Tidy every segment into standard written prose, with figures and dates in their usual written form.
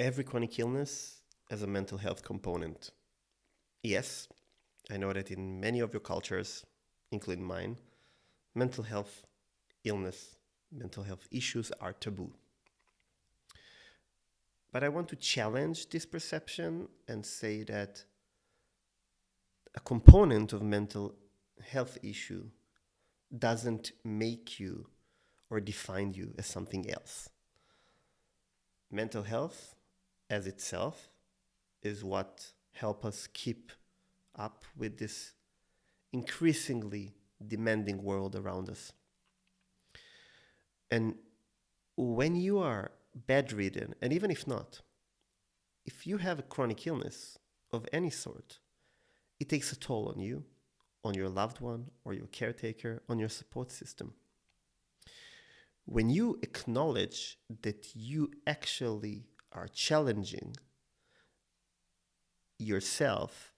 Every chronic illness has a mental health component. Yes, I know that in many of your cultures, including mine, mental health illness, mental health issues are taboo. But I want to challenge this perception and say that a component of mental health issue doesn't make you or define you as something else. Mental health as itself is what help us keep up with this increasingly demanding world around us. And when you are bedridden, and even if not, if you have a chronic illness of any sort, it takes a toll on you, on your loved one, or your caretaker, on your support system. When you acknowledge that you actually are challenging yourself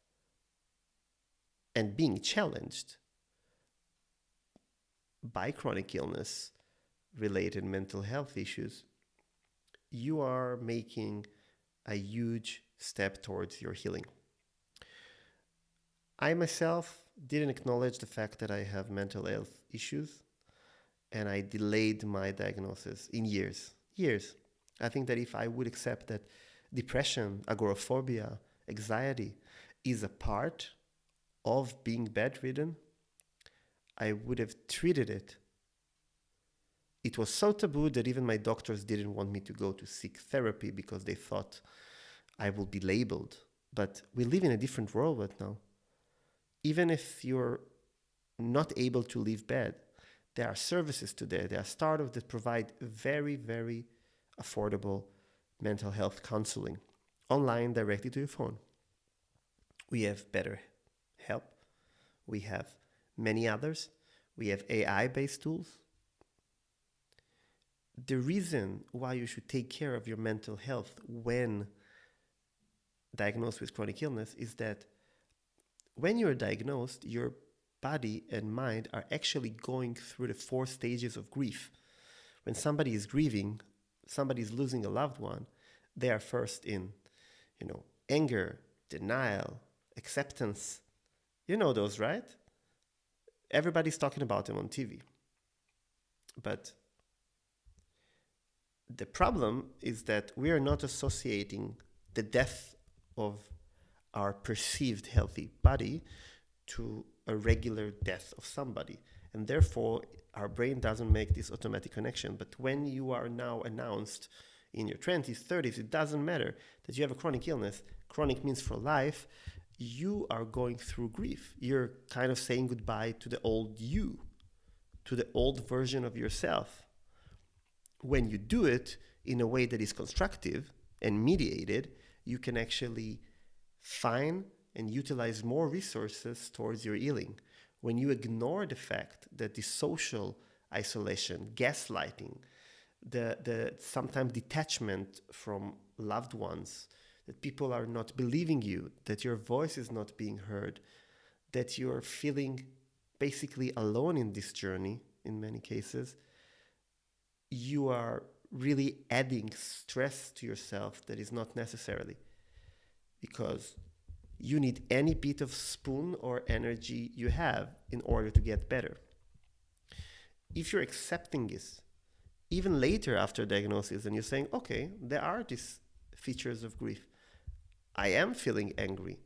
and being challenged by chronic illness related mental health issues, you are making a huge step towards your healing. I myself didn't acknowledge the fact that I have mental health issues, and I delayed my diagnosis in years. Years. I think that if I would accept that depression, agoraphobia, anxiety is a part of being bedridden, I would have treated it. It was so taboo that even my doctors didn't want me to go to seek therapy because they thought I will be labeled. But we live in a different world right now. Even if you're not able to leave bed, there are services today, there are startups that provide very, very affordable mental health counseling online directly to your phone. We have BetterHelp. We have many others. We have AI-based tools. The reason why you should take care of your mental health when diagnosed with chronic illness is that when you're diagnosed, your body and mind are actually going through the 4 stages of grief. When somebody is grieving, somebody is losing a loved one, they are first in, anger, denial, acceptance. You know those, right? Everybody's talking about them on TV. But the problem is that we are not associating the death of our perceived healthy body to a regular death of somebody. And therefore, our brain doesn't make this automatic connection. But when you are now announced in your 20s, 30s, it doesn't matter that you have a chronic illness. Chronic means for life. You are going through grief. You're kind of saying goodbye to the old you, to the old version of yourself. When you do it in a way that is constructive and mediated, you can actually find and utilize more resources towards your healing. When you ignore the fact that the social isolation, gaslighting, the sometimes detachment from loved ones, that people are not believing you, that your voice is not being heard, that you're feeling basically alone in this journey in many cases, you are really adding stress to yourself that is not necessarily, because you need any bit of spoon or energy you have in order to get better. If you're accepting this, even later after diagnosis, and you're saying, okay, there are these features of grief. I am feeling angry.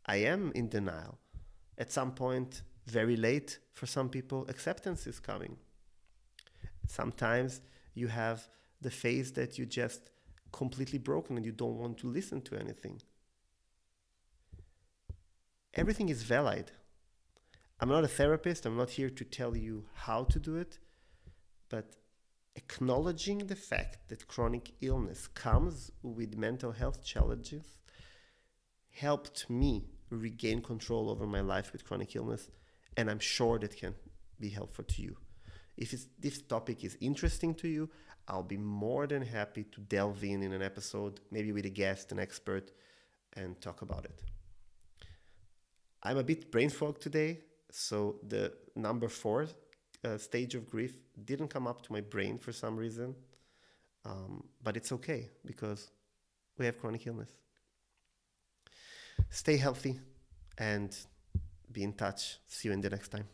I am in denial. At some point, very late for some people, acceptance is coming. Sometimes you have the phase that you just completely broken and you don't want to listen to anything. Everything is valid. I'm not a therapist. I'm not here to tell you how to do it, but acknowledging the fact that chronic illness comes with mental health challenges helped me regain control over my life with chronic illness, and I'm sure that can be helpful to you. If this topic is interesting to you, I'll be more than happy to delve in an episode, maybe with a guest, an expert, and talk about it. I'm a bit brain fogged today, so the number 4 stage of grief didn't come up to my brain for some reason, but it's okay, because we have chronic illness. Stay healthy and be in touch. See you in the next time.